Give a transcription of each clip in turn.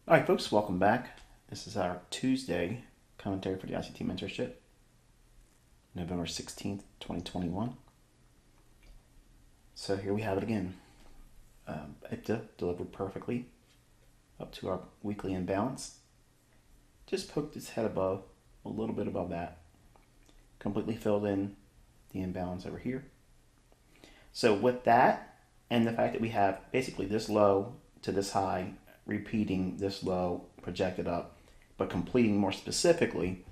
All right, folks, welcome back. This is our Tuesday commentary for the ICT Mentorship, November 16th, 2021. So here we have it again. IPTA delivered perfectly up to our weekly imbalance. Just poked its head above, a little bit above that. Completely filled in the imbalance over here. So with that, and the fact that we have basically this low to this high, repeating this low projected up, but completing more specifically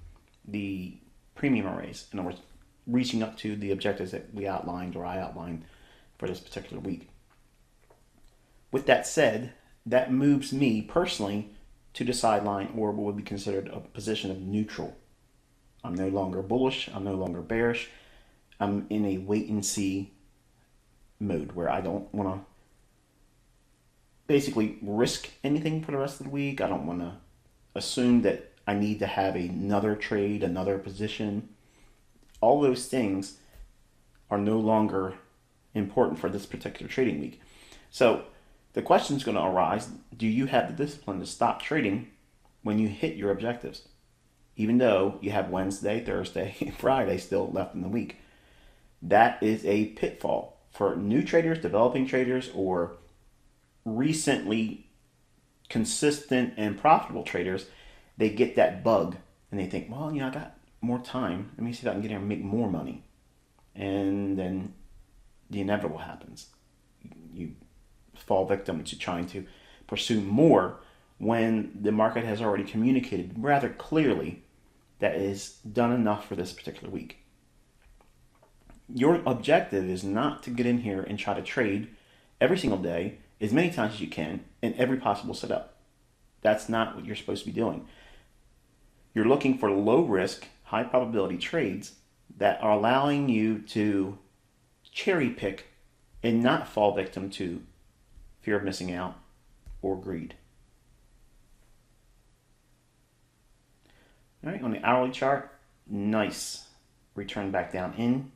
the premium arrays. In other words, reaching up to the objectives that we outlined or I outlined for this particular week. With that said, that moves me personally to the sideline, or what would be considered a position of neutral. I'm no longer bullish, I'm no longer bearish. I'm in a wait and see mode where I don't want to basically risk anything for the rest of the week. I don't want to assume that I need to have another trade, another position. All those things are no longer important for this particular trading week. So the question is going to arise, do you have the discipline to stop trading when you hit your objectives? Even though you have Wednesday, Thursday, and Friday still left in the week. That is a pitfall for new traders, developing traders, or recently consistent and profitable traders. They get that bug and they think, well, I got more time. Let me see if I can get here and make more money. And then the inevitable happens. You fall victim to trying to pursue more when the market has already communicated rather clearly that is done enough for this particular week. Your objective is not to get in here and try to trade every single day as many times as you can in every possible setup. That's not what you're supposed to be doing. You're looking for low risk, high probability trades that are allowing you to cherry pick and not fall victim to fear of missing out or greed. All right, on the hourly chart, nice return back down in.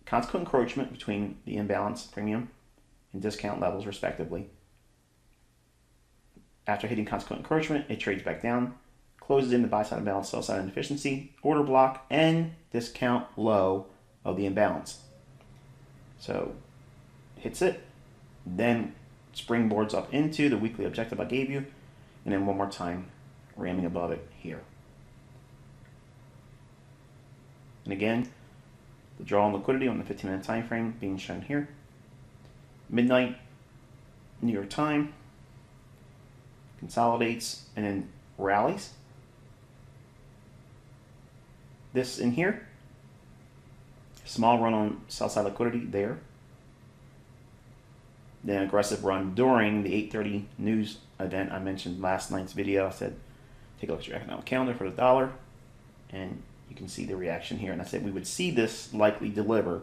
Consequent encroachment between the imbalance premium and discount levels respectively. After hitting consequent encroachment, it trades back down, closes in the buy side imbalance, sell side inefficiency, order block, and discount low of the imbalance. So hits it, then springboards up into the weekly objective I gave you, and then one more time ramming above it here. And again, the draw on liquidity on the 15-minute time frame being shown here. Midnight, New York time, consolidates and then rallies. This in here, small run on sell side liquidity there. Then aggressive run during the 8:30 news event I mentioned last night's video. I said, take a look at your economic calendar for the dollar, and you can see the reaction here. And I said we would see this likely deliver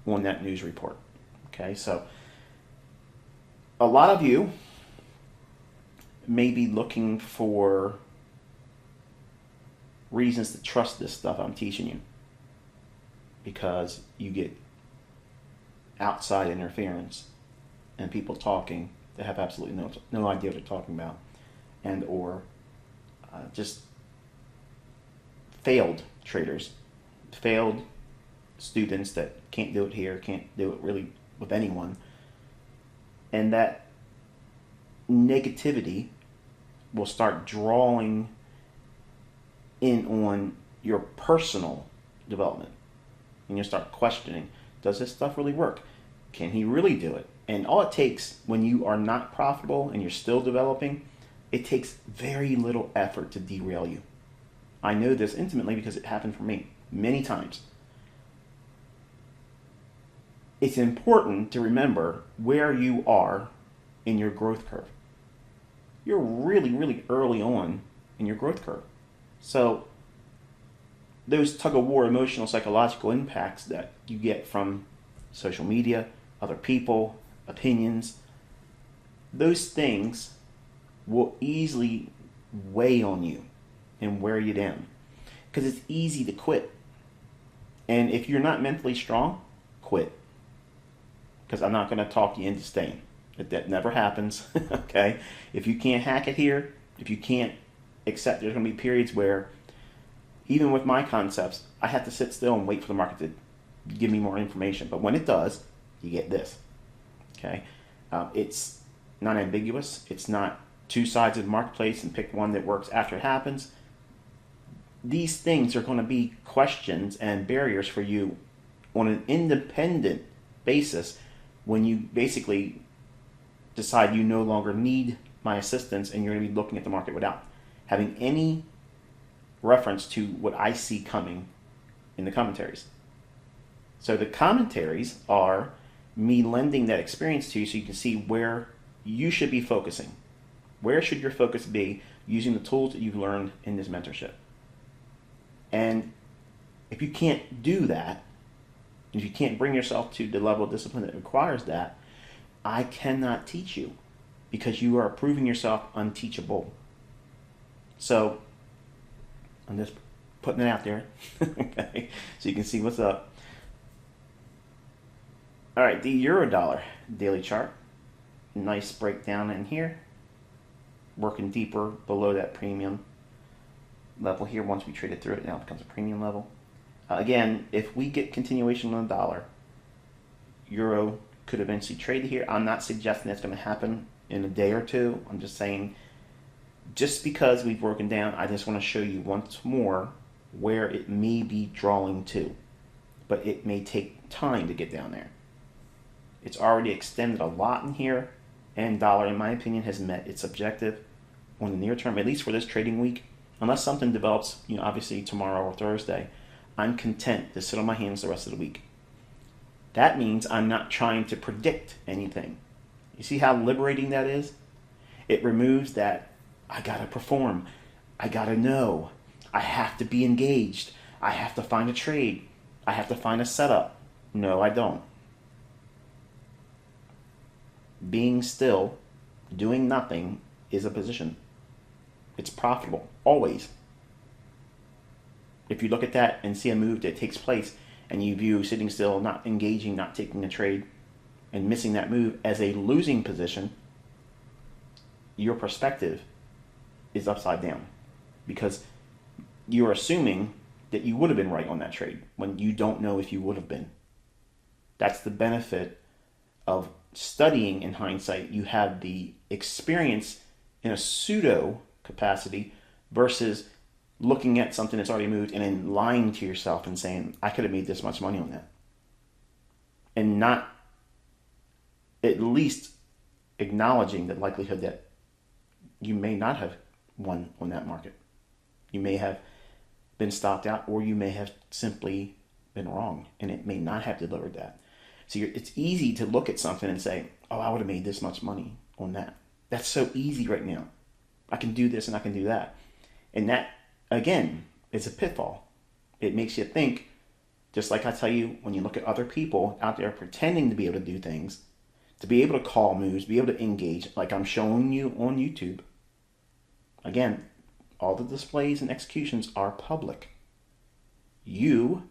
on that news report. Okay, so a lot of you may be looking for reasons to trust this stuff I'm teaching you, because you get outside interference and people talking that have absolutely no idea what they're talking about, and or just failed traders, failed students that can't do it here, can't do it really with anyone. And that negativity will start drawing in on your personal development. And you'll start questioning, does this stuff really work? Can he really do it? And all it takes when you are not profitable and you're still developing, it takes very little effort to derail you. I know this intimately because it happened for me many times. It's important to remember where you are in your growth curve. You're really, really early on in your growth curve. So those tug-of-war emotional, psychological impacts that you get from social media, other people, opinions, those things will easily weigh on you and wear you down, because it's easy to quit. And if you're not mentally strong, quit. Because I'm not going to talk you into staying. That never happens. Okay? If you can't hack it here, If you can't accept, there's going to be periods where, even with my concepts, I have to sit still and wait for the market to give me more information. But when it does, you get this. Okay, it's not ambiguous. It's not two sides of the marketplace and pick one that works after it happens. These things are going to be questions and barriers for you on an independent basis when you basically decide you no longer need my assistance and you're going to be looking at the market without having any reference to what I see coming in the commentaries. So the commentaries are me lending that experience to you so you can see where you should be focusing. Where should your focus be using the tools that you've learned in this mentorship? And if you can't do that, if you can't bring yourself to the level of discipline that requires that, I cannot teach you because you are proving yourself unteachable. So I'm just putting it out there, okay, so you can see what's up. All right, the euro dollar daily chart. Nice breakdown in here. Working deeper below that premium level here. Once we traded through it, now it becomes a premium level. Again, if we get continuation on the dollar, euro could eventually trade here. I'm not suggesting that's going to happen in a day or two. I'm just saying, just because we've broken down, I just want to show you once more where it may be drawing to. But it may take time to get down there. It's already extended a lot in here, and dollar, in my opinion, has met its objective on the near term, at least for this trading week. Unless something develops, obviously tomorrow or Thursday, I'm content to sit on my hands the rest of the week. That means I'm not trying to predict anything. You see how liberating that is? It removes that, I gotta perform, I gotta know, I have to be engaged, I have to find a trade, I have to find a setup. No, I don't. Being still, doing nothing is a position. It's profitable, always. If you look at that and see a move that takes place and you view sitting still, not engaging, not taking a trade, and missing that move as a losing position, your perspective is upside down because you're assuming that you would have been right on that trade when you don't know if you would have been. That's the benefit of studying in hindsight. You have the experience in a pseudo capacity versus looking at something that's already moved and then lying to yourself and saying, I could have made this much money on that. And not at least acknowledging the likelihood that you may not have won on that market. You may have been stopped out, or you may have simply been wrong and it may not have delivered that. So it's easy to look at something and say, oh, I would have made this much money on that. That's so easy right now. I can do this and I can do that. And that, again, is a pitfall. It makes you think, just like I tell you, when you look at other people out there pretending to be able to do things, to be able to call moves, be able to engage, like I'm showing you on YouTube. Again, all the displays and executions are public. You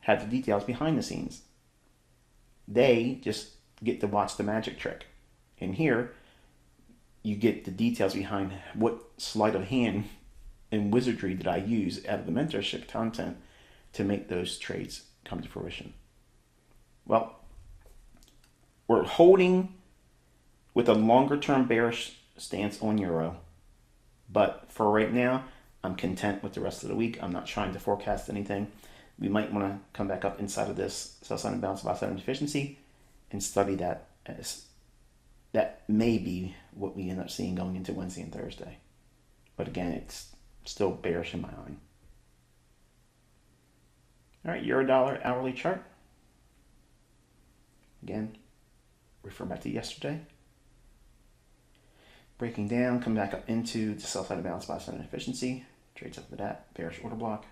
have the details behind the scenes. They just get to watch the magic trick. And here, you get the details behind what sleight of hand and wizardry that I use out of the mentorship content to make those trades come to fruition. Well, we're holding with a longer term bearish stance on euro. But for right now, I'm content with the rest of the week. I'm not trying to forecast anything. We might want to come back up inside of this sell sign imbalance, buy side deficiency, and study that as that may be what we end up seeing going into Wednesday and Thursday. But again, it's still bearish in my eye. All right, euro dollar hourly chart. Again, refer back to yesterday. Breaking down, come back up into the sell side imbalance, buy side inefficiency. Trades up to that bearish order block.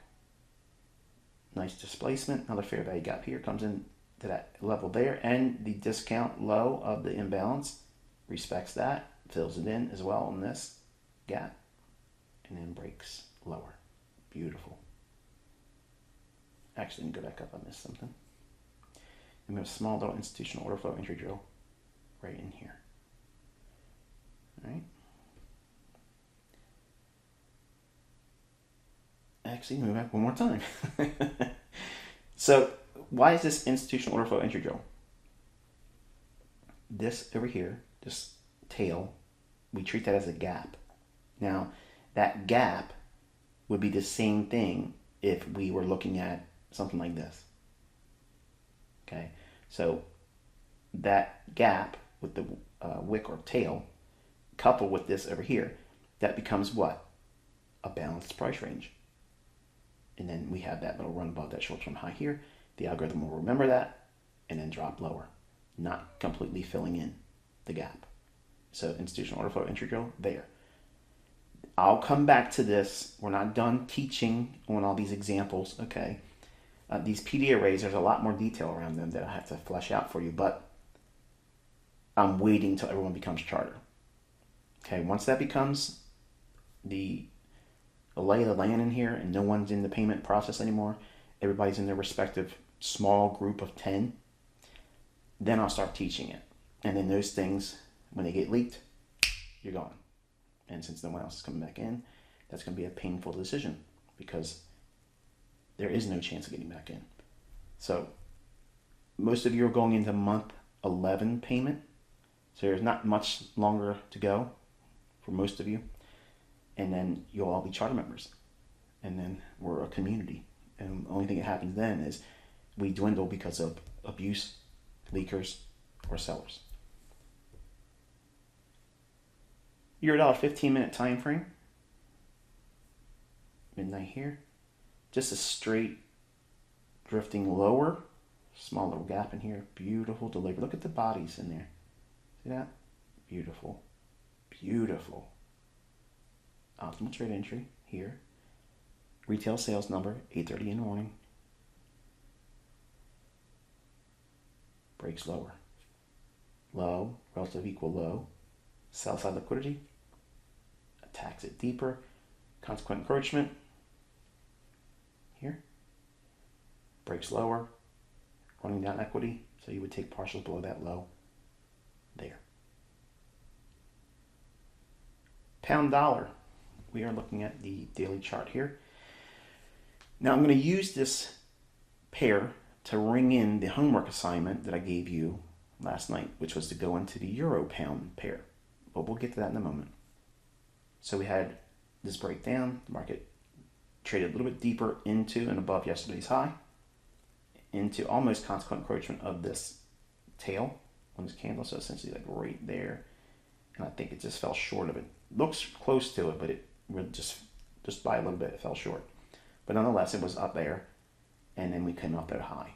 Nice displacement. Another fair value gap here comes in to that level there, and the discount low of the imbalance respects that, fills it in as well on this gap, and then breaks lower. Beautiful. Actually, let me go back up. I missed something. And we have a small little institutional order flow entry drill right in here. All right. actually move back one more time. So why is this institutional order flow entry drill? This over here, this tail, we treat that as a gap. Now, that gap would be the same thing if we were looking at something like this. Okay, so that gap with the wick or tail, coupled with this over here, that becomes what? A balanced price range. And then we have that little run above that short-term high here. The algorithm will remember that and then drop lower, not completely filling in the gap. So institutional order flow entry drill there. I'll come back to this. We're not done teaching on all these examples, okay? These PD arrays, there's a lot more detail around them that I have to flesh out for you, but I'm waiting until everyone becomes charter. Okay, once that becomes the lay of the land in here and no one's in the payment process anymore, everybody's in their respective small group of 10, then I'll start teaching it. And then those things, when they get leaked, you're gone. And since no one else is coming back in, that's going to be a painful decision because there is no chance of getting back in. So most of you are going into month 11 payment. So there's not much longer to go for most of you. And then you'll all be charter members. And then we're a community. And the only thing that happens then is we dwindle because of abuse, leakers, or sellers. You're at a 15-minute time frame. Midnight here. Just a straight drifting lower. Small little gap in here. Beautiful delivery. Look at the bodies in there. See that? Beautiful. Beautiful. Optimal trade entry here. Retail sales number, 8:30 in the morning. Breaks lower. Low, relative equal low. Sell side liquidity. Attacks it deeper. Consequent encroachment. Here. Breaks lower. Running down equity. So you would take partials below that low. There. Pound dollar. We are looking at the daily chart here. Now I'm going to use this pair to ring in the homework assignment that I gave you last night, which was to go into the euro pound pair. But we'll get to that in a moment. So we had this breakdown. The market traded a little bit deeper into and above yesterday's high, into almost consequent encroachment of this tail on this candle. So essentially like right there. And I think it just fell short of it. Looks close to it, but it really just by a little bit it fell short. But nonetheless, it was up there, and then we came up at a high.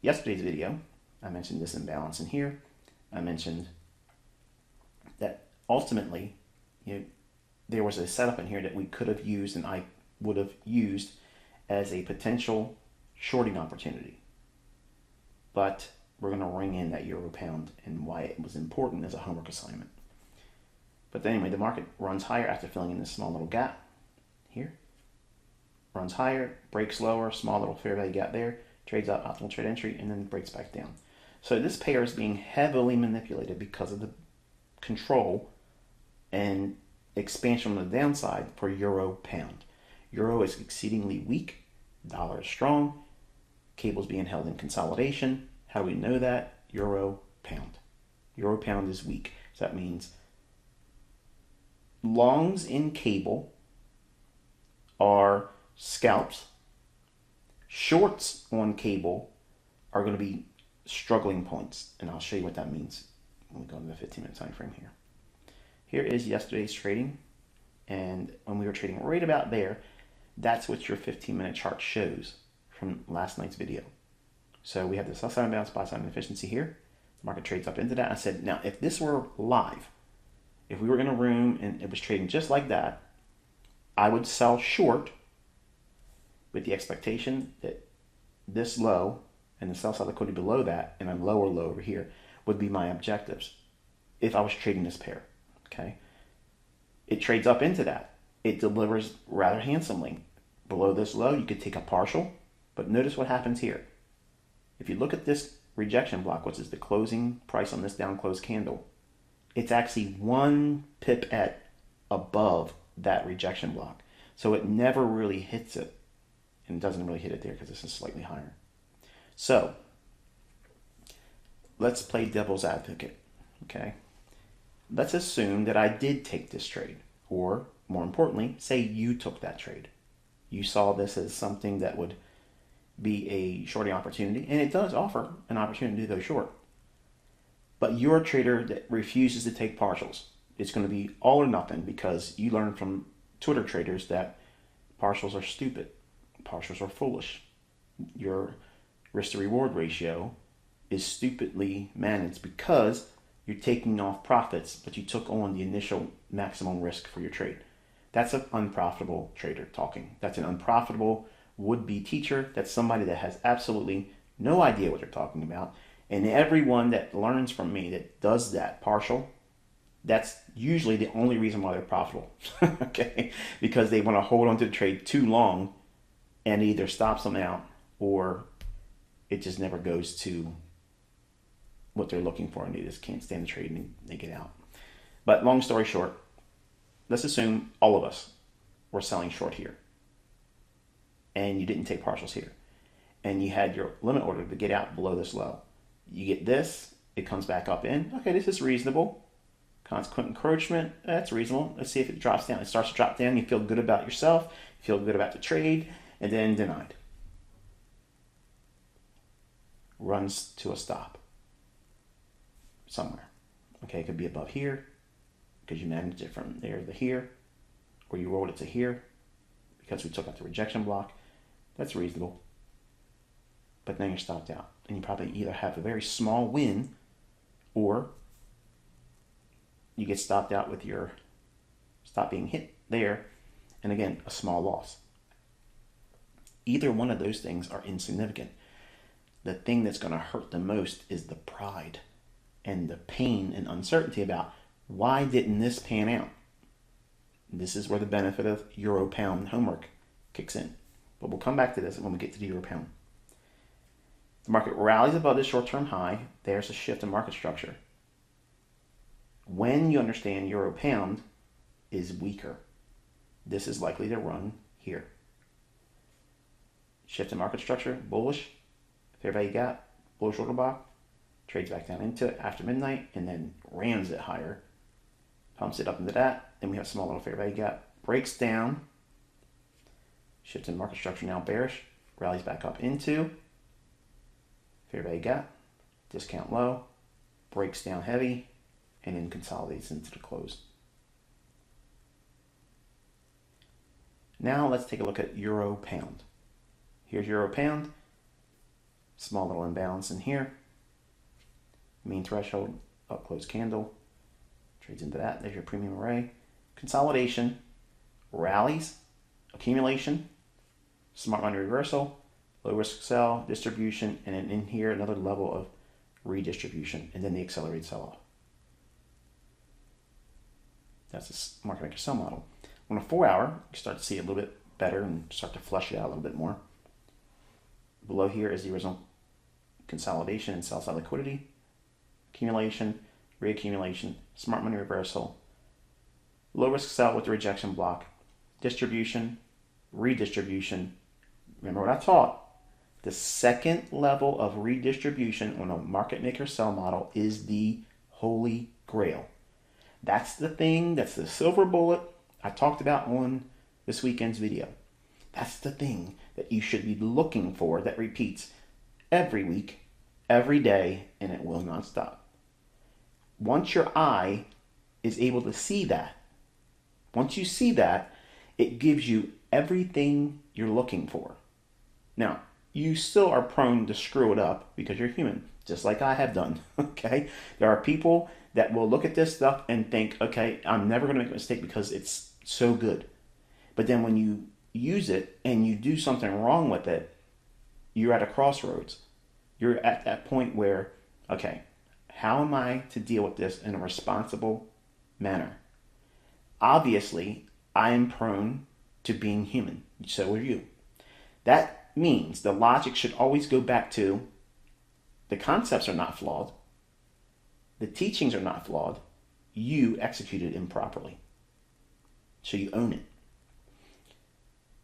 Yesterday's video, I mentioned this imbalance in here. I mentioned that ultimately, there was a setup in here that we could have used, and I would have used as a potential shorting opportunity. But we're going to ring in that euro pound and why it was important as a homework assignment. But anyway, the market runs higher after filling in this small little gap here. Runs higher, breaks lower, small little fair value gap there, trades out optimal trade entry, and then breaks back down. So this pair is being heavily manipulated because of the control and expansion on the downside for euro pound. Euro is exceedingly weak, dollar is strong, cable's being held in consolidation. How do we know that? Euro pound. Euro pound is weak. So that means longs in cable are scalps. Shorts on cable are going to be struggling points. And I'll show you what that means when we go into the 15-minute time frame here. Here is yesterday's trading. And when we were trading right about there, that's what your 15-minute chart shows from last night's video. So we have the sell side imbalance, buy side inefficiency here. The market trades up into that. I said, now if this were live, if we were in a room and it was trading just like that, I would sell short with the expectation that this low and the sell side liquidity below that and a lower low over here would be my objectives if I was trading this pair. Okay, it trades up into that. It delivers rather handsomely. Below this low, you could take a partial, but notice what happens here. If you look at this rejection block, which is the closing price on this down close candle, it's actually 1 pip at above that rejection block. So it never really hits it. And it doesn't really hit it there because this is slightly higher. So let's play devil's advocate, okay? Let's assume that I did take this trade, or more importantly, say you took that trade. You saw this as something that would be a shorting opportunity, and it does offer an opportunity to go short. But you're a trader that refuses to take partials. It's going to be all or nothing because you learn from Twitter traders that partials are stupid. Partials are foolish. Your risk to reward ratio is stupidly managed because you're taking off profits, but you took on the initial maximum risk for your trade. That's an unprofitable trader talking. That's an unprofitable would-be teacher. That's somebody that has absolutely no idea what they're talking about. And everyone that learns from me that does that partial, that's usually the only reason why they're profitable. Okay? Because they want to hold on to the trade too long and it either stops them out or it just never goes to what they're looking for and they just can't stand the trade and they get out. But long story short, let's assume all of us were selling short here and you didn't take partials here and you had your limit order to get out below this low. You get this, it comes back up in. Okay, this is reasonable. Consequent encroachment, that's reasonable. Let's see if it drops down. It starts to drop down. You feel good about yourself. You feel good about the trade. And then denied. Runs to a stop. Somewhere. Okay, it could be above here because you managed it from there to here. Or you rolled it to here because we took out the rejection block. That's reasonable. But then you're stopped out. And you probably either have a very small win or you get stopped out with your stop being hit there. And again, a small loss. Either one of those things are insignificant. The thing that's going to hurt the most is the pride and the pain and uncertainty about why didn't this pan out? This is where the benefit of euro pound homework kicks in. But we'll come back to this when we get to the euro pound. The market rallies above the short-term high. There's a shift in market structure. When you understand euro pound is weaker, this is likely to run here. Shift in market structure, bullish, fair value gap, bullish order block, trades back down into it after midnight and then rams it higher, pumps it up into that. Then we have a small little fair value gap, breaks down, shift in market structure now bearish, rallies back up into fair value gap, discount low, breaks down heavy, and then consolidates into the close. Now let's take a look at euro pound. Here's euro pound, small little imbalance in here, mean threshold, up close candle, trades into that. There's your premium array. Consolidation, rallies, accumulation, smart money reversal, low risk sell, distribution, and then in here another level of redistribution, and then the accelerated sell-off. That's a market maker sell model. On a 4 hour, you start to see a little bit better and start to flush it out a little bit more. Below here is the original consolidation and sell side liquidity, accumulation, reaccumulation, smart money reversal, low risk sell with the rejection block, distribution, redistribution. Remember what I taught? The second level of redistribution on a market maker sell model is the holy grail. That's the thing, that's the silver bullet I talked about on this weekend's video. That's the thing that you should be looking for that repeats every week, every day, and it will not stop. Once your eye is able to see that, once you see that, it gives you everything you're looking for. Now, you still are prone to screw it up because you're human, just like I have done, okay? There are people that will look at this stuff and think, okay, I'm never going to make a mistake because it's so good. But then when you use it and you do something wrong with it, you're at a crossroads. You're at that point where, okay, how am I to deal with this in a responsible manner? Obviously, I am prone to being human. So are you. That means the logic should always go back to the concepts are not flawed. The teachings are not flawed. You executed improperly. so you own it.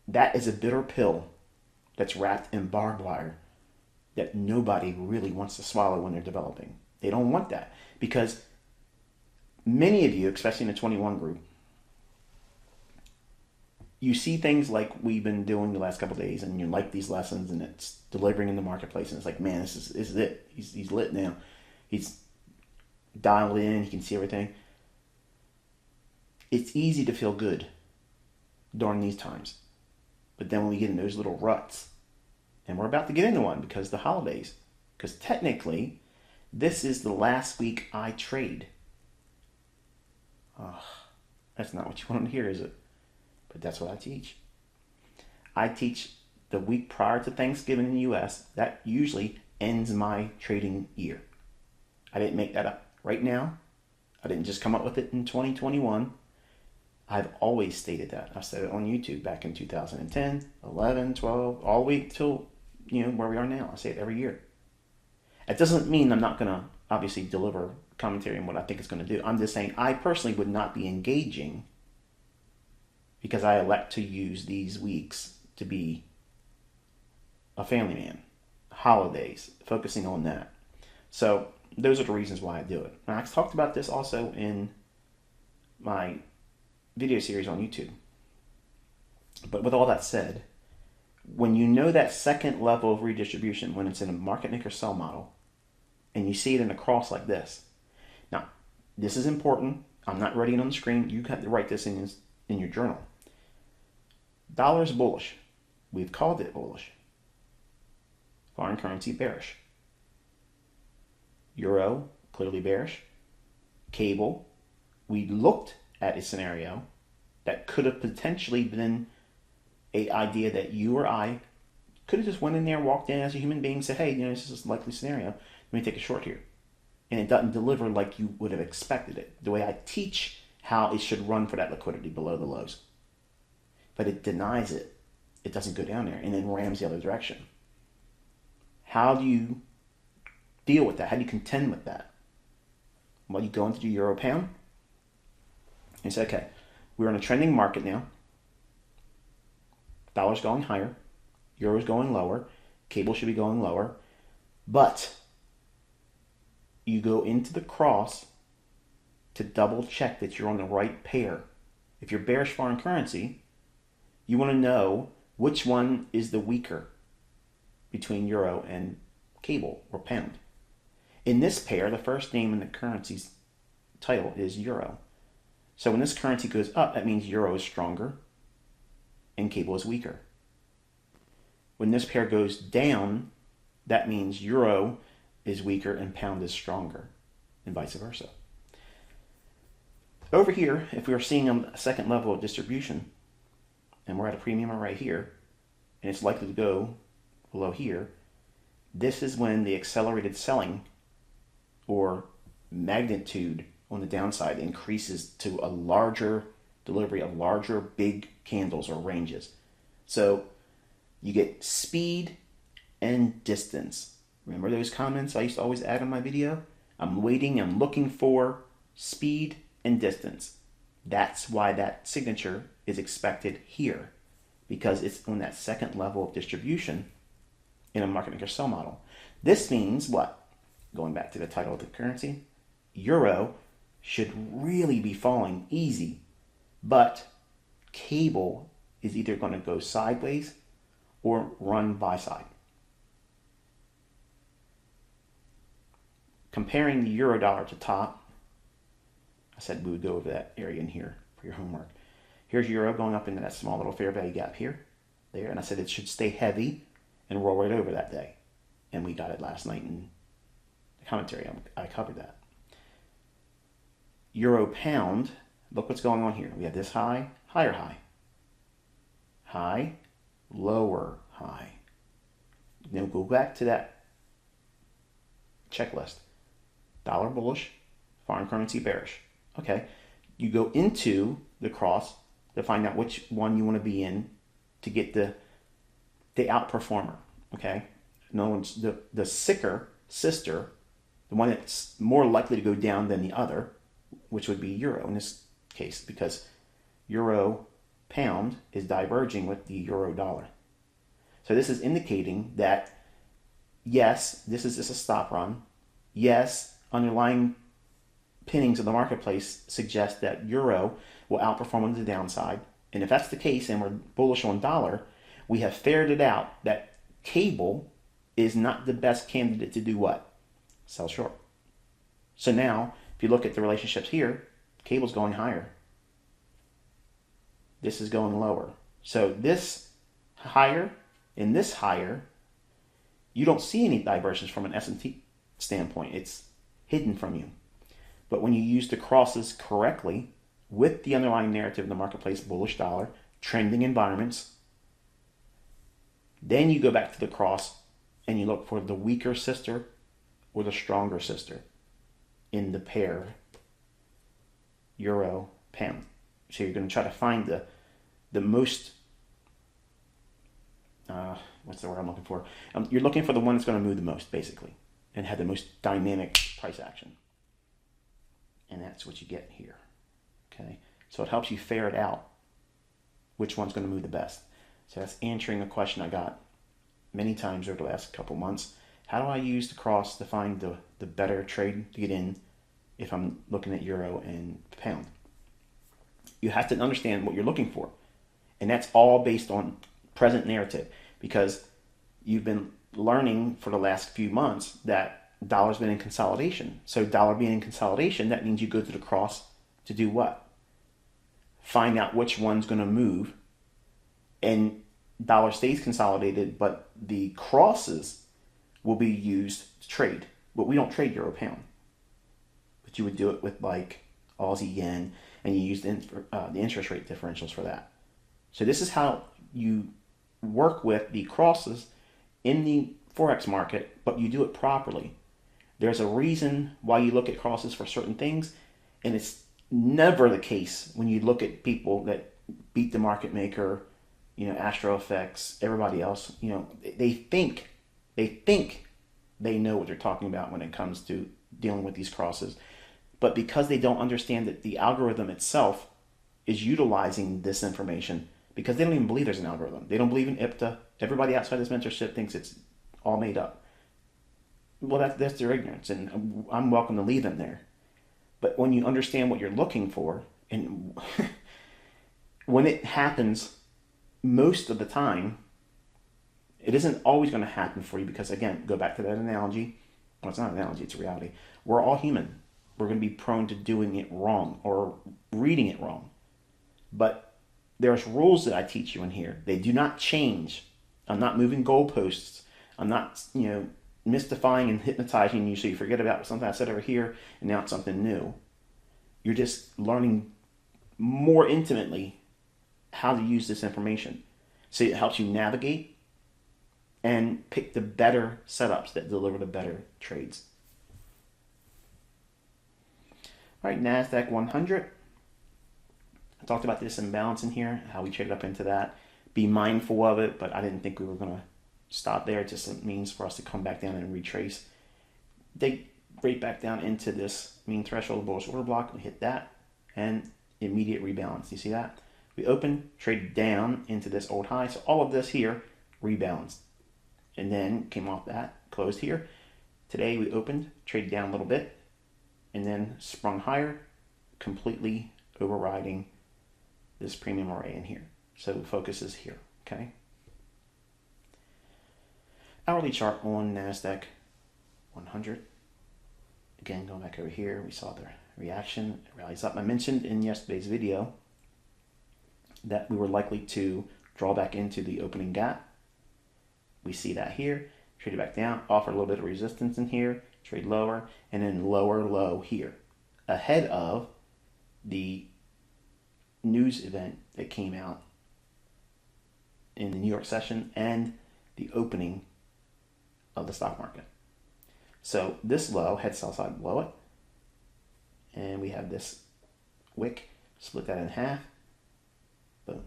That is a bitter pill that's wrapped in barbed wire that nobody really wants to swallow when they're developing. They don't want that because many of you, especially in the 21 group, you see things like we've been doing the last couple of days, and you like these lessons, and it's delivering in the marketplace, and it's like, man, this is it. He's lit now. He's dialed in. He can see everything. It's easy to feel good during these times, but then when we get in those little ruts, and we're about to get into one because the holidays, because technically, this is the last week I trade. Oh, that's not what you want to hear, is it? But that's what I teach. I teach the week prior to Thanksgiving in the US. That usually ends my trading year. I didn't make that up right now. I didn't just come up with it in 2021. I've always stated that. I've said it on YouTube back in 2010, 11, 12, all the way till where we are now. I say it every year. It doesn't mean I'm not going to obviously deliver commentary on what I think it's going to do. I'm just saying I personally would not be engaging because I elect to use these weeks to be a family man, holidays, focusing on that. So those are the reasons why I do it. And I talked about this also in my video series on YouTube. But with all that said, when you know that second level of redistribution, when it's in a market maker sell model, and you see it in a cross like this. Now, this is important. I'm not writing it on the screen. You have to write this in your journal. Dollar's bullish. We've called it bullish. Foreign currency bearish. Euro, clearly bearish. Cable, we looked at a scenario that could have potentially been an idea that you or I could have just went in there and walked in as a human being and said, hey, this is a likely scenario. Let me take a short here. And it doesn't deliver like you would have expected it. The way I teach how it should run for that liquidity below the lows. But it denies it. It doesn't go down there and then rams the other direction. How do you deal with that? How do you contend with that? Well, you go into the euro pound and say, okay, we're in a trending market now. Dollar's going higher. Euro's going lower. Cable should be going lower. But you go into the cross to double check that you're on the right pair. If you're bearish foreign currency, you want to know which one is the weaker between euro and cable or pound. In this pair, the first name in the currency's title is euro. So when this currency goes up, that means euro is stronger and cable is weaker. When this pair goes down, that means euro is weaker and pound is stronger, and vice versa. Over here, if we are seeing a second level of distribution, and we're at a premium right here, and it's likely to go below here, this is when the accelerated selling or magnitude on the downside increases to a larger delivery of larger big candles or ranges. So you get speed and distance. Remember those comments I used to always add on my video? I'm waiting, I'm looking for speed and distance. That's why that signature is expected here, because it's on that second level of distribution in a market maker sell model. This means what? Going back to the title of the currency, euro should really be falling easy, but cable is either going to go sideways or run buy side. Comparing the euro dollar to top, I said we would go over that area in here for your homework. Here's euro going up into that small little fair value gap here, there, and I said it should stay heavy and roll right over that day. And we got it last night in the commentary. I covered that. Euro pound, look what's going on here. We have this high, higher high. High, lower high. Now go back to that checklist. Dollar bullish, foreign currency bearish. Okay, you go into the cross to find out which one you want to be in to get the outperformer. Okay, in other words, the sicker sister, the one that's more likely to go down than the other, which would be euro in this case, because euro pound is diverging with the euro dollar. So this is indicating that yes, this is just a stop run. Yes, underlying pinnings of the marketplace suggest that euro will outperform on the downside. And if that's the case and we're bullish on dollar, we have ferreted out that cable is not the best candidate to do what? Sell short. So now, if you look at the relationships here, cable's going higher. This is going lower. So this higher and this higher, you don't see any divergence from an S&T standpoint. It's hidden from you. But when you use the crosses correctly with the underlying narrative in the marketplace, bullish dollar, trending environments, then you go back to the cross and you look for the weaker sister or the stronger sister in the pair euro pound. So you're going to try to find the most what's the word I'm looking for? You're looking for the one that's going to move the most, basically, and have the most dynamic price action. And that's what you get here. Okay, so it helps you ferret out which one's going to move the best. So that's answering a question I got many times over the last couple months. How do I use the cross to find the better trade to get in if I'm looking at euro and pound? You have to understand what you're looking for. And that's all based on present narrative, because you've been learning for the last few months that dollar's been in consolidation. So dollar being in consolidation, that means you go to the cross to do what? Find out which one's going to move. And dollar stays consolidated, but the crosses will be used to trade. But we don't trade euro pound. But you would do it with like Aussie yen, and you use the interest rate differentials for that. So this is how you work with the crosses in the Forex market, but you do it properly. There's a reason why you look at crosses for certain things, and it's never the case when you look at people that beat the market maker, Astro Effects, everybody else. They think they know what they're talking about when it comes to dealing with these crosses. But because they don't understand that the algorithm itself is utilizing this information, because they don't even believe there's an algorithm. They don't believe in IPTA. Everybody outside this mentorship thinks it's all made up. Well, that's their ignorance, and I'm welcome to leave them there. But when you understand what you're looking for, and when it happens, most of the time, it isn't always going to happen for you, because, again, go back to that analogy. Well, it's not an analogy, it's a reality. We're all human. We're going to be prone to doing it wrong or reading it wrong. But there's rules that I teach you in here. They do not change. I'm not moving goalposts. I'm not, mystifying and hypnotizing you so you forget about something I said over here and now it's something new. You're just learning more intimately how to use this information. So it helps you navigate and pick the better setups that deliver the better trades. All right, NASDAQ 100. I talked about this imbalance in here, how we traded up into that. Be mindful of it, but I didn't think we were going to stop there. It just means for us to come back down and retrace. Dig right back down into this mean threshold bullish order block. We hit that and immediate rebalance. You see that? We opened, traded down into this old high. So all of this here rebalanced. And then came off that, closed here. Today we opened, traded down a little bit, and then sprung higher, completely overriding this premium array in here. So the focus is here, okay? Hourly chart on NASDAQ 100. Again, going back over here, we saw the reaction, it rallies up. I mentioned in yesterday's video that we were likely to draw back into the opening gap. We see that here, traded back down, offer a little bit of resistance in here, trade lower, and then lower low here, ahead of the news event that came out in the New York session and the opening of the stock market. So this low had sell side below it, and we have this wick, split that in half, boom.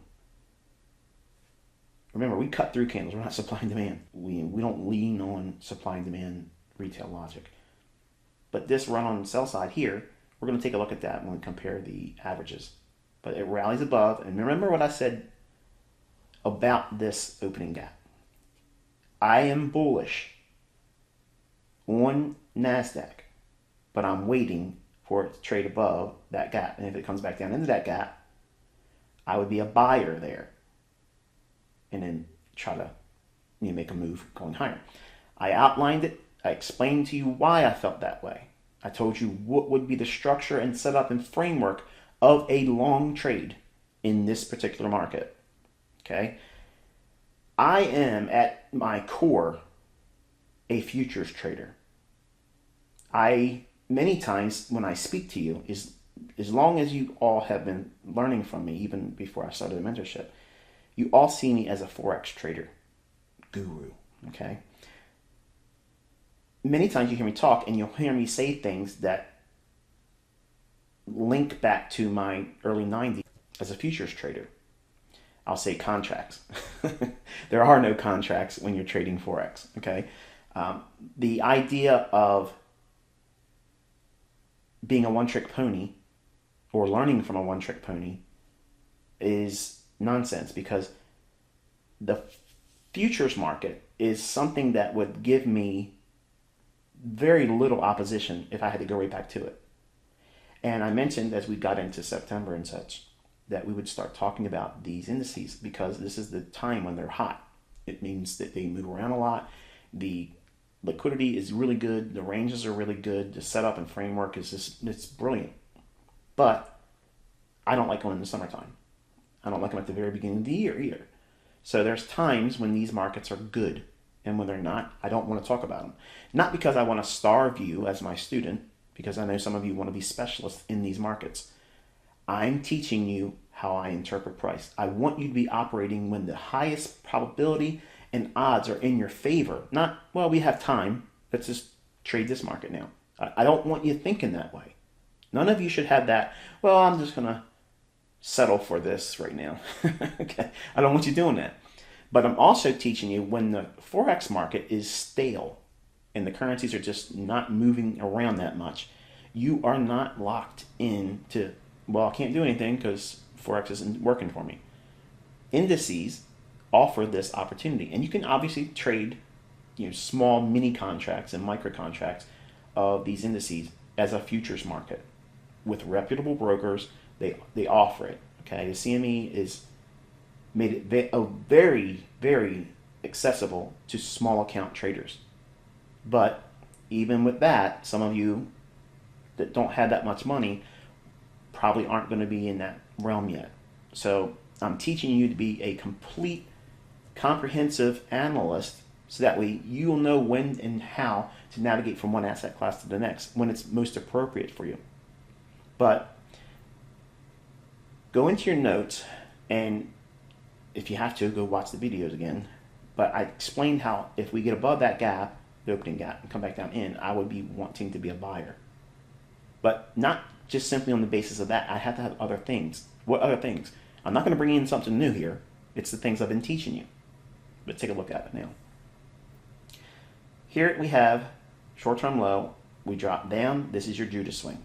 Remember, we cut through candles. We're not supply and demand. We don't lean on supply and demand retail logic. But this run on the sell side here, we're going to take a look at that when we compare the averages. but it rallies above. And remember what I said about this opening gap. I am bullish on NASDAQ, but I'm waiting for it to trade above that gap. And if it comes back down into that gap, I would be a buyer there and then try to make a move going higher. I outlined it. I explained to you why I felt that way. I told you what would be the structure and setup and framework of a long trade in this particular market. Okay? I am at my core a futures trader. Many times when I speak to you, as long as you all have been learning from me, even before I started the mentorship, you all see me as a Forex trader, guru, okay? Many times you hear me talk and you'll hear me say things that link back to my early 90s as a futures trader. I'll say contracts. There are no contracts when you're trading Forex, okay? The idea of being a one-trick pony or learning from a one-trick pony is nonsense, because the futures market is something that would give me very little opposition if I had to go right back to it. And I mentioned as we got into September and such that we would start talking about these indices, because this is the time when they're hot. It means that they move around a lot. The liquidity is really good. The ranges are really good. The setup and framework is just, it's brilliant. But I don't like them in the summertime. I don't like them at the very beginning of the year either. So there's times when these markets are good, and when they're not, I don't want to talk about them. Not because I want to starve you as my student, because I know some of you want to be specialists in these markets. I'm teaching you how I interpret price. I want you to be operating when the highest probability and odds are in your favor. Not, well, we have time, let's just trade this market now. I don't want you thinking that way. None of you should have that, well, I'm just going to settle for this right now. Okay, I don't want you doing that. But I'm also teaching you when the Forex market is stale and the currencies are just not moving around that much, you are not locked into, well, I can't do anything because Forex isn't working for me. Indices offer this opportunity, and you can obviously trade small mini contracts and micro contracts of these indices as a futures market with reputable brokers. They offer it. Okay, the CME is made it very, very accessible to small account traders. But even with that, some of you that don't have that much money probably aren't going to be in that realm yet. So I'm teaching you to be a complete, comprehensive analyst, so that way you'll know when and how to navigate from one asset class to the next when it's most appropriate for you. But go into your notes, and if you have to, go watch the videos again. But I explained how if we get above that gap, the opening gap, and come back down in, I would be wanting to be a buyer. But not just simply on the basis of that. I have to have other things. What other things? I'm not going to bring in something new here. It's the things I've been teaching you. But take a look at it now. Here we have short-term low. We drop down. This is your Judas swing.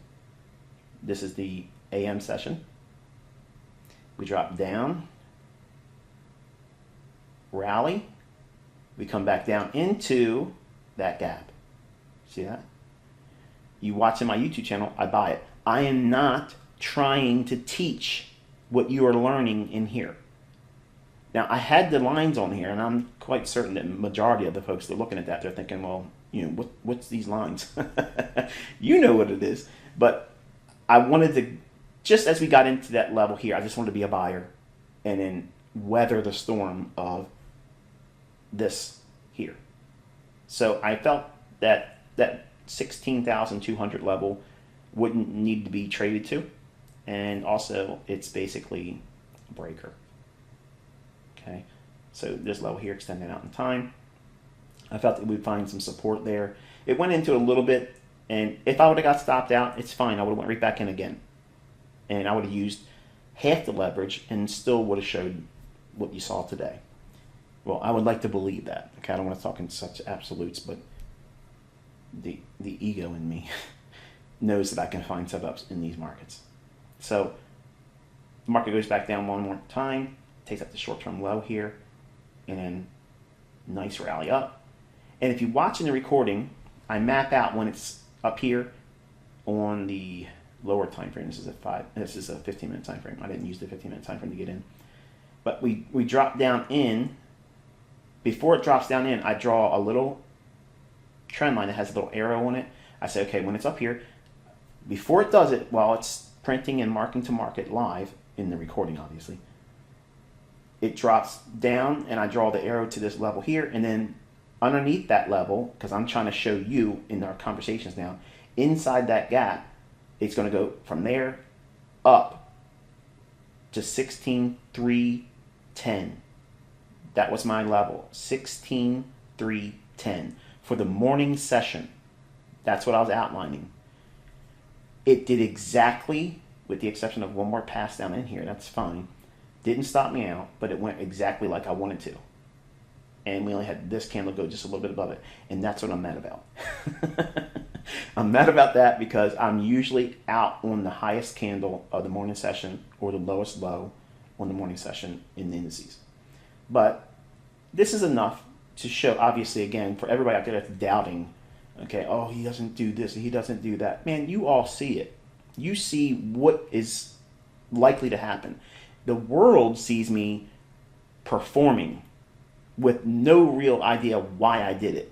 This is the AM session. We drop down, rally. We come back down into that gap. See that? You watch in my YouTube channel, I buy it. I am not trying to teach what you are learning in here. Now, I had the lines on here, and I'm quite certain that the majority of the folks that are looking at that, they're thinking, well, what's these lines? You know what it is. But I wanted to, just as we got into that level here, I just wanted to be a buyer and then weather the storm of this here. So I felt that 16,200 level wouldn't need to be traded to. And also, it's basically a breaker. Okay, so this level here extending out in time. I felt that we'd find some support there. It went into a little bit, and if I would have got stopped out, it's fine. I would have went right back in again. And I would have used half the leverage and still would have showed what you saw today. Well, I would like to believe that. Okay, I don't want to talk in such absolutes, but the ego in me knows that I can find setups in these markets. So The market goes back down one more time, takes up the short-term low here, and then nice rally up. And if you watch in the recording, I map out when it's up here on the lower time frame. This is a 15-minute time frame. I didn't use the 15-minute time frame to get in. But we drop down in. Before it drops down in, I draw a little trend line that has a little arrow on it. I say, okay, when it's up here, before it does it, while it's printing and marking to market live, in the recording obviously, it drops down and I draw the arrow to this level here, and then underneath that level, because I'm trying to show you in our conversations now, inside that gap, it's going to go from there up to 16,310. That was my level, 16,310 for the morning session. That's what I was outlining. It did exactly, with the exception of one more pass down in here, that's fine. Didn't stop me out, but it went exactly like I wanted to. And we only had this candle go just a little bit above it. And that's what I'm mad about. I'm mad about that because I'm usually out on the highest candle of the morning session or the lowest low on the morning session in the indices. But this is enough to show, obviously, again, for everybody out there that's doubting, okay, oh, he doesn't do this, he doesn't do that. Man, you all see it. You see what is likely to happen. The world sees me performing with no real idea why I did it.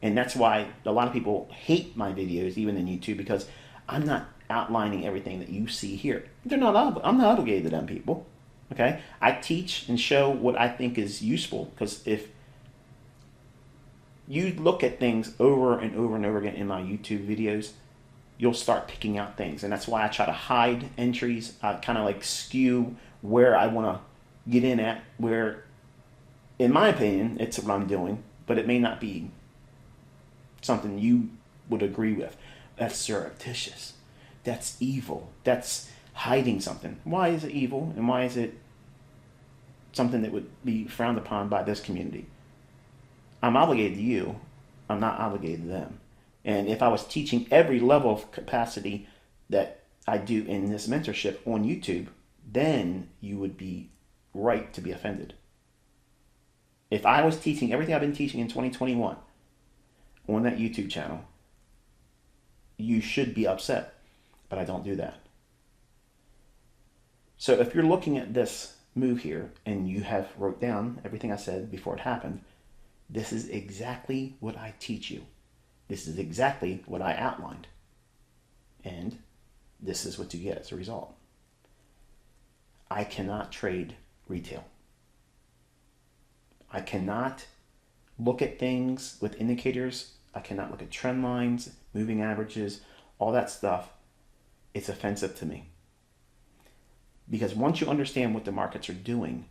And that's why a lot of people hate my videos, even in YouTube, because I'm not outlining everything that you see here. I'm not obligated to them people. Okay? I teach and show what I think is useful, because if you look at things over and over and over again in my YouTube videos, you'll start picking out things. And that's why I try to hide entries. I kind of like skew where I want to get in at, where, in my opinion, it's what I'm doing, but it may not be something you would agree with. That's surreptitious. That's evil. That's hiding something. Why is it evil, and why is it something that would be frowned upon by this community? I'm obligated to you. I'm not obligated to them. And if I was teaching every level of capacity that I do in this mentorship on YouTube, then you would be right to be offended. If I was teaching everything I've been teaching in 2021 on that YouTube channel, you should be upset, but I don't do that. So if you're looking at this move here and you have wrote down everything I said before it happened, this is exactly what I teach you. This is exactly what I outlined. And this is what you get as a result. I cannot trade retail. I cannot look at things with indicators. I cannot look at trend lines, moving averages, all that stuff. It's offensive to me. Because once you understand what the markets are doing,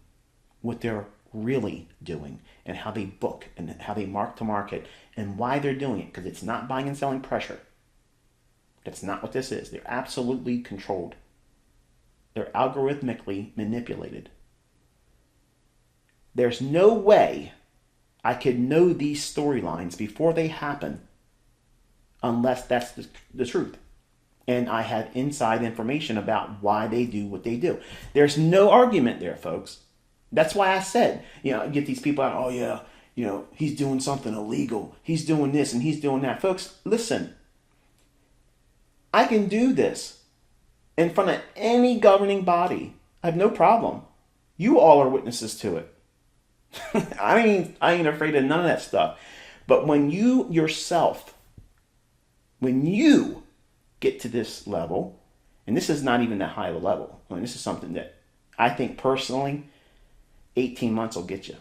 what they're really doing, and how they book, and how they mark to market, and why they're doing it, because it's not buying and selling pressure. That's not what this is. They're absolutely controlled. They're algorithmically manipulated. There's no way I could know these storylines before they happen unless that's the truth. And I have inside information about why they do what they do. There's no argument there, folks. That's why I said, get these people out, oh yeah, he's doing something illegal. He's doing this and he's doing that. Folks, listen. I can do this in front of any governing body. I have no problem. You all are witnesses to it. I ain't afraid of none of that stuff. But when you yourself, when you get to this level, and this is not even that high of a level. I mean, this is something that I think personally, 18 months will get you.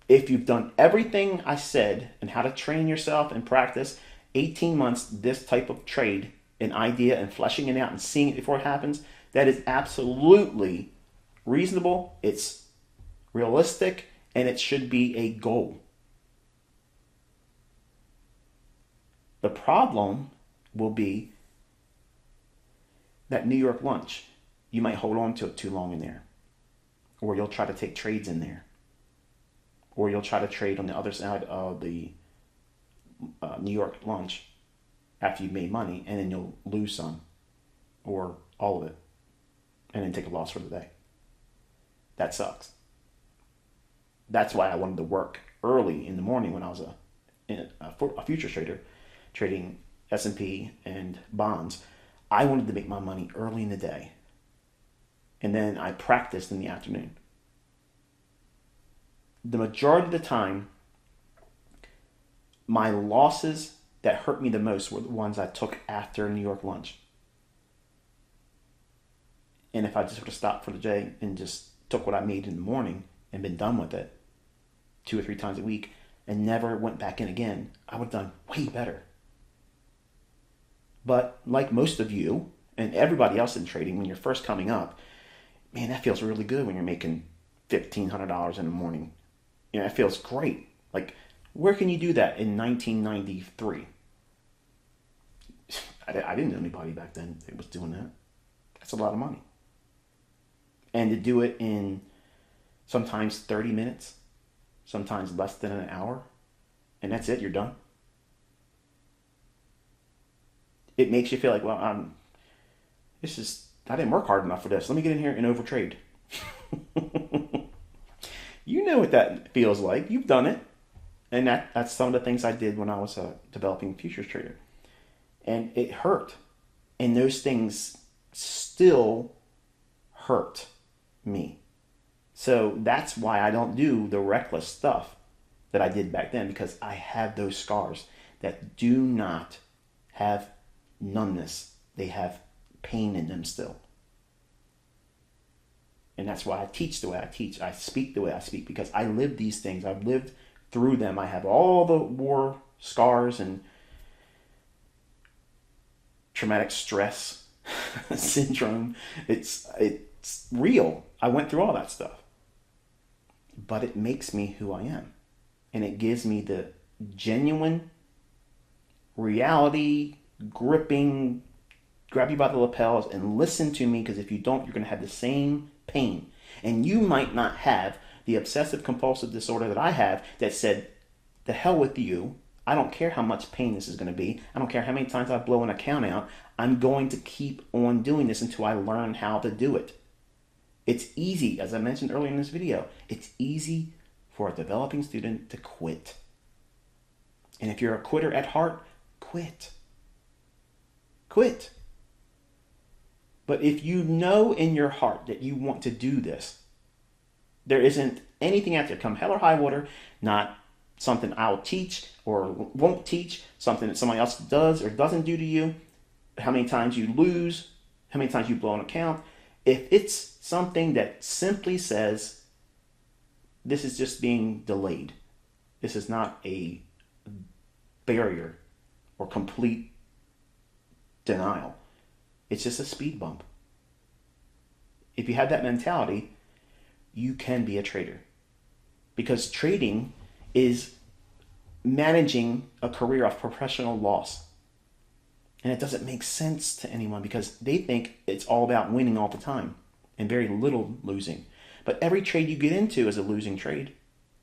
If you've done everything I said and how to train yourself and practice, 18 months, this type of trade, an idea, and fleshing it out and seeing it before it happens, that is absolutely reasonable. It's realistic, and it should be a goal. The problem will be that New York lunch. You might hold on to it too long in there. Or you'll try to take trades in there. Or you'll try to trade on the other side of the New York lunch after you've made money, and then you'll lose some. Or all of it. and then take a loss for the day. That sucks. That's why I wanted to work early in the morning when I was a futures trader, trading S&P and bonds. I wanted to make my money early in the day, and then I practiced in the afternoon. The majority of the time, my losses that hurt me the most were the ones I took after New York lunch. And if I just would have stopped for the day and just took what I made in the morning and been done with it 2 or 3 times a week and never went back in again, I would have done way better. But like most of you and everybody else in trading, when you're first coming up, man, that feels really good when you're making $1,500 in the morning. You know, it feels great. Like, where can you do that in 1993? I didn't know anybody back then that was doing that. That's a lot of money. And to do it in sometimes 30 minutes, sometimes less than an hour, and that's it, you're done. It makes you feel like, well, I didn't work hard enough for this. Let me get in here and overtrade. You know what that feels like. You've done it. And that's some of the things I did when I was a developing futures trader. And it hurt. And those things still hurt me. So that's why I don't do the reckless stuff that I did back then, because I have those scars that do not have numbness. They have pain in them still. And that's why I teach the way I teach. I speak the way I speak, because I live these things. I've lived through them. I have all the war scars and traumatic stress syndrome. It's real. I went through all that stuff. But it makes me who I am. And it gives me the genuine reality gripping, grab you by the lapels and listen to me, because if you don't, you're going to have the same pain. And you might not have the obsessive compulsive disorder that I have, that said, the hell with you. I don't care how much pain this is going to be. I don't care how many times I blow an account out. I'm going to keep on doing this until I learn how to do it. It's easy, as I mentioned earlier in this video, it's easy for a developing student to quit. And if you're a quitter at heart, quit. Quit. But if you know in your heart that you want to do this, there isn't anything out there, come hell or high water, not something I'll teach or won't teach, something that somebody else does or doesn't do to you, how many times you lose, how many times you blow an account. If it's something that simply says, this is just being delayed, this is not a barrier or complete denial, it's just a speed bump. If you have that mentality, you can be a trader. Because trading is managing a career of professional loss. And it doesn't make sense to anyone, because they think it's all about winning all the time and very little losing. But every trade you get into is a losing trade.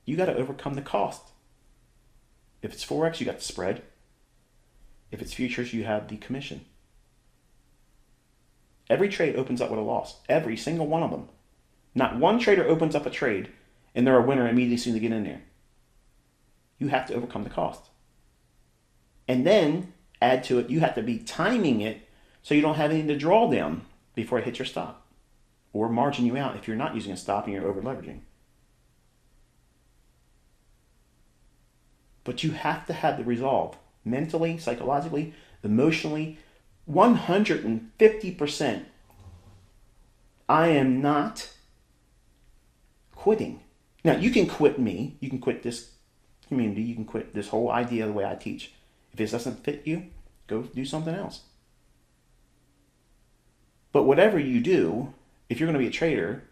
You got to overcome the cost. If it's Forex, you got the spread. If it's futures, you have the commission. Every trade opens up with a loss. Every single one of them. Not one trader opens up a trade and they're a winner immediately as soon as they get in there. You have to overcome the cost. And then add to it, you have to be timing it so you don't have anything to draw down before it hits your stop, or margin you out if you're not using a stop and you're over leveraging. But you have to have the resolve, mentally, psychologically, emotionally, 150%. I am not quitting. Now, you can quit me. You can quit this community. You can quit this whole idea of the way I teach. If this doesn't fit you, go do something else. But whatever you do, if you're going to be a trader,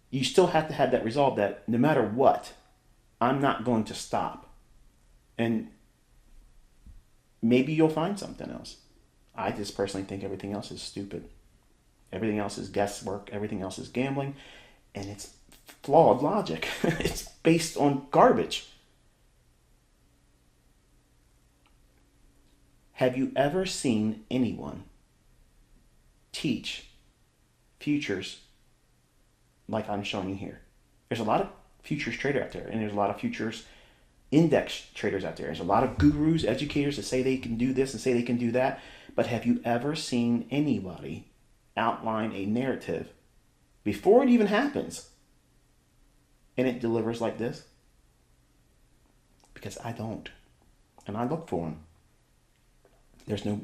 you still have to have that resolve that no matter what, I'm not going to stop. And maybe you'll find something else. I just personally think everything else is stupid. Everything else is guesswork. Everything else is gambling. And it's flawed logic. It's based on garbage. Have you ever seen anyone teach futures like I'm showing you here. There's a lot of futures trader out there, and there's a lot of futures index traders out there. There's a lot of gurus, educators that say they can do this and say they can do that. But have you ever seen anybody outline a narrative before it even happens and it delivers like this? Because I don't. And I look for them. There's no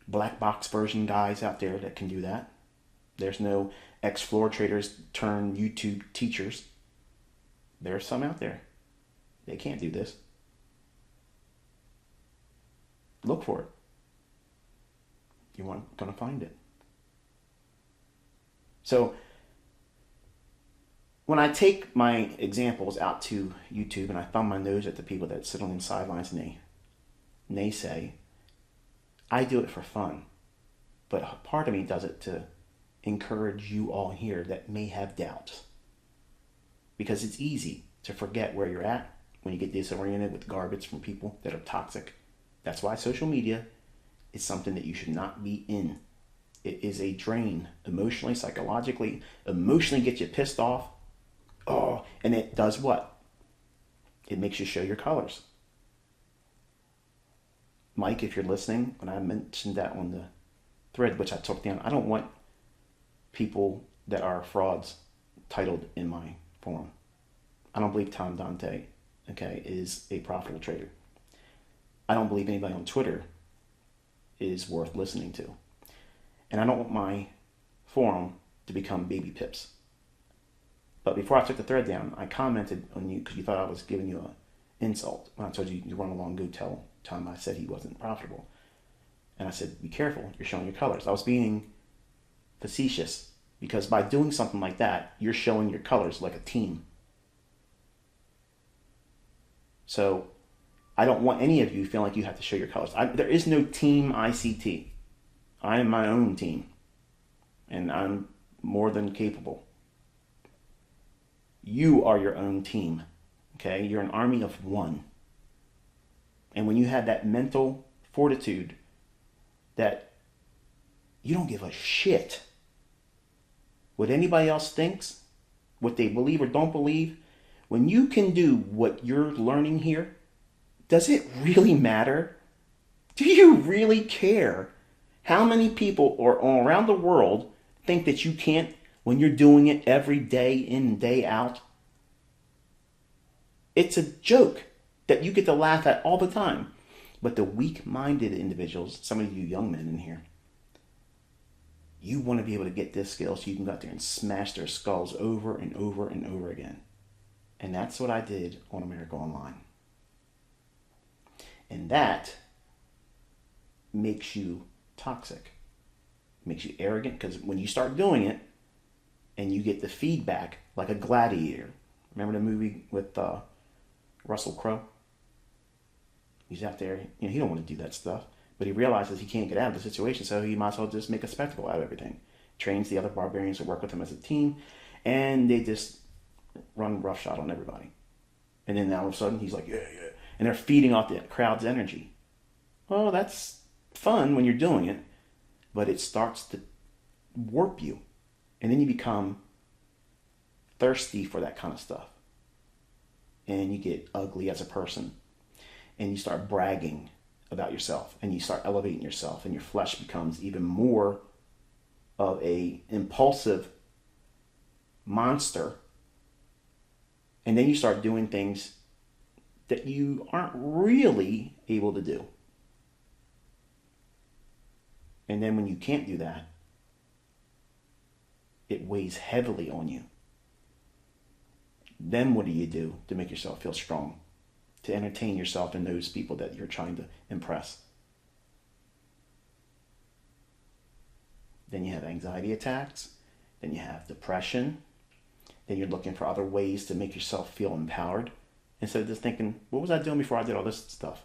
black box version guys out there that can do that. There's no ex-floor traders turn YouTube teachers. There's some out there. They can't do this. Look for it. You're going to find it. So when I take my examples out to YouTube and I thumb my nose at the people that sit on the sidelines and they say, I do it for fun. But a part of me does it to encourage you all here that may have doubts. Because it's easy to forget where you're at when you get disoriented with garbage from people that are toxic. That's why social media is something that you should not be in. It is a drain, emotionally, psychologically, emotionally gets you pissed off. Oh, and it does what? It makes you show your colors. Mike, if you're listening, when I mentioned that on the thread, which I took down, I don't want people that are frauds titled in my forum. I don't believe Tom Dante, is a profitable trader. I don't believe anybody on Twitter is worth listening to. And I don't want my forum to become baby pips. But before I took the thread down, I commented on you because you thought I was giving you an insult. When I told you you weren't along, go tell Tom I said he wasn't profitable. And I said, be careful, you're showing your colors. I was being facetious because by doing something like that, you're showing your colors like a team. So I don't want any of you feeling like you have to show your colors. There is no team ICT. I am my own team. And I'm more than capable. You are your own team. Okay? You're an army of one. And when you have that mental fortitude that you don't give a shit what anybody else thinks, what they believe or don't believe, when you can do what you're learning here, does it really matter? Do you really care how many people around the world think that you can't when you're doing it every day in and day out? It's a joke that you get to laugh at all the time. But the weak-minded individuals, some of you young men in here, you want to be able to get this skill so you can go out there and smash their skulls over and over and over again. And that's what I did on America Online. And that makes you toxic. Makes you arrogant because when you start doing it and you get the feedback like a gladiator. Remember the movie with Russell Crowe? He's out there, he don't want to do that stuff, but he realizes he can't get out of the situation, so he might as well just make a spectacle out of everything. Trains the other barbarians to work with him as a team, and they just run roughshod on everybody. And then all of a sudden, he's like, yeah. And they're feeding off the crowd's energy. Well, that's fun when you're doing it, but it starts to warp you. And then you become thirsty for that kind of stuff. And you get ugly as a person. And you start bragging about yourself. And you start elevating yourself. And your flesh becomes even more of a impulsive monster. And then you start doing things that you aren't really able to do. And then when you can't do that, it weighs heavily on you. Then what do you do to make yourself feel strong? To entertain yourself and those people that you're trying to impress. Then you have anxiety attacks. Then you have depression. Then you're looking for other ways to make yourself feel empowered. Instead of just thinking, what was I doing before I did all this stuff?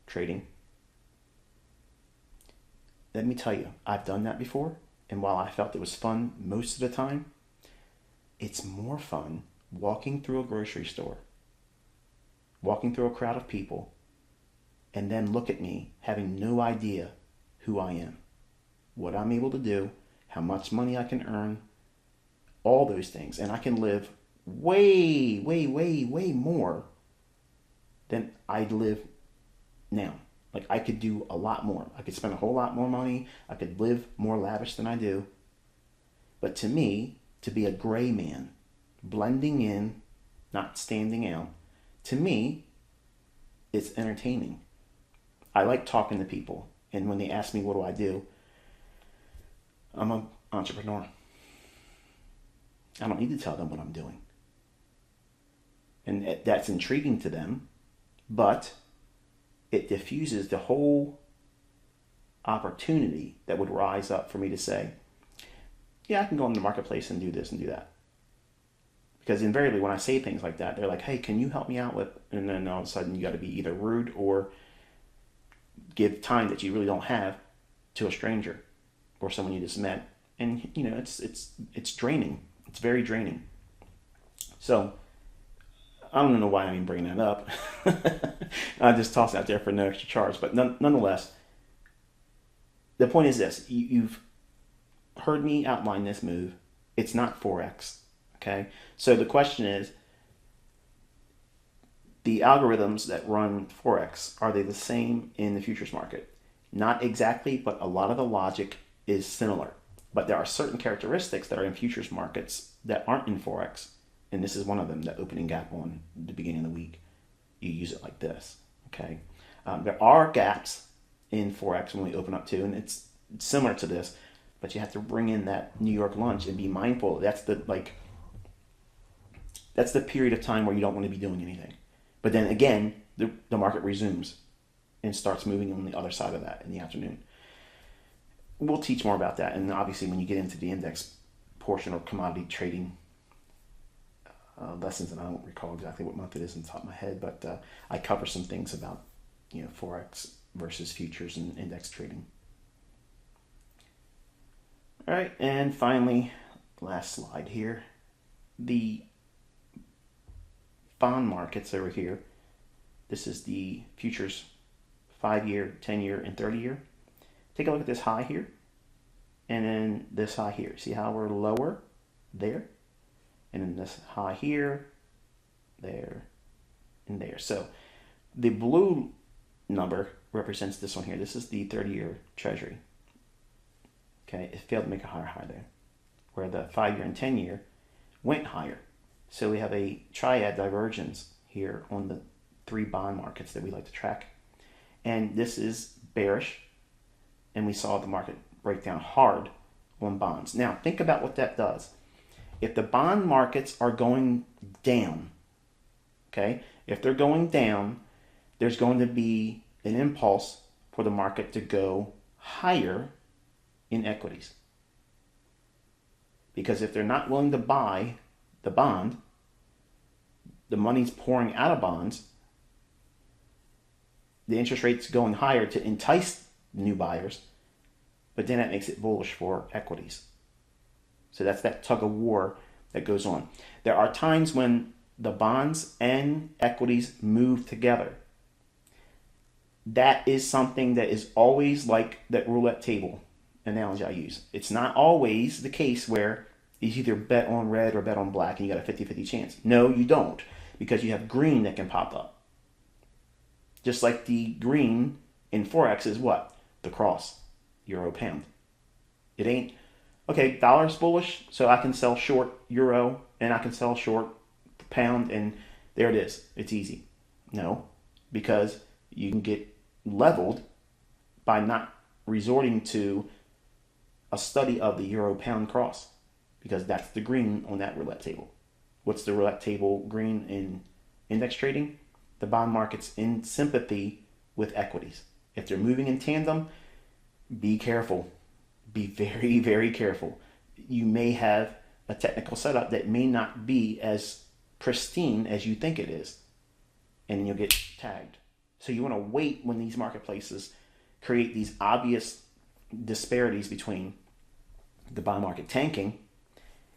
Trading. Let me tell you, I've done that before. And while I felt it was fun most of the time, it's more fun walking through a grocery store, walking through a crowd of people, and then look at me having no idea who I am, what I'm able to do, how much money I can earn, all those things. And I can live way, way, way, way more than I live now. Like I could do a lot more. I could spend a whole lot more money. I could live more lavish than I do. But to me, to be a gray man, blending in, not standing out, to me, it's entertaining. I like talking to people. And when they ask me, what do I do? I'm an entrepreneur. I don't need to tell them what I'm doing. And that's intriguing to them, but it diffuses the whole opportunity that would rise up for me to say, yeah, I can go in the marketplace and do this and do that. Because invariably when I say things like that, they're like, hey, can you help me out with, and then all of a sudden you got to be either rude or give time that you really don't have to a stranger or someone you just met. And you know, it's draining. It's very draining. So I don't know why I'm even bringing that up. I just toss it out there for no extra charge. But nonetheless, the point is this. You've heard me outline this move. It's not Forex. Okay? So the question is, the algorithms that run Forex, are they the same in the futures market? Not exactly, but a lot of the logic is similar. But there are certain characteristics that are in futures markets that aren't in Forex. And this is one of them, the opening gap on the beginning of the week. You use it like this, okay? There are gaps in Forex when we open up too, and it's similar to this, but you have to bring in that New York lunch and be mindful. That's the period of time where you don't want to be doing anything. But then again, the market resumes and starts moving on the other side of that in the afternoon. We'll teach more about that, and obviously when you get into the index portion or commodity trading lessons, and I don't recall exactly what month it is on the top of my head, but I cover some things about Forex versus futures and index trading. All right, and finally, last slide here, the bond markets over here. This is the futures 5-year, 10-year, and 30-year. Take a look at this high here, and then this high here. See how we're lower there? And then this high here, there, and there. So the blue number represents this one here. This is the 30-year treasury. Okay, it failed to make a higher high there, where the 5-year and 10-year went higher. So we have a triad divergence here on the 3 bond markets that we like to track. And this is bearish, and we saw the market break down hard on bonds. Now, think about what that does. If the bond markets are going down, okay, if they're going down, there's going to be an impulse for the market to go higher in equities. Because if they're not willing to buy the bond, the money's pouring out of bonds, the interest rate's going higher to entice new buyers, but then that makes it bullish for equities. So that's that tug of war that goes on. There are times when the bonds and equities move together. That is something that is always like that roulette table analogy I use. It's not always the case where you either bet on red or bet on black and you got a 50-50 chance. No, you don't, because you have green that can pop up. Just like the green in Forex is what? The cross, euro pound. It ain't, okay, dollar's bullish, so I can sell short euro and I can sell short pound, and there it is. It's easy. No, because you can get leveled by not resorting to a study of the euro pound cross, because that's the green on that roulette table. What's the roulette table green in index trading? The bond market's in sympathy with equities. If they're moving in tandem, be careful. Be very, very careful. You may have a technical setup that may not be as pristine as you think it is, and then you'll get tagged. So you want to wait when these marketplaces create these obvious disparities between the bond market tanking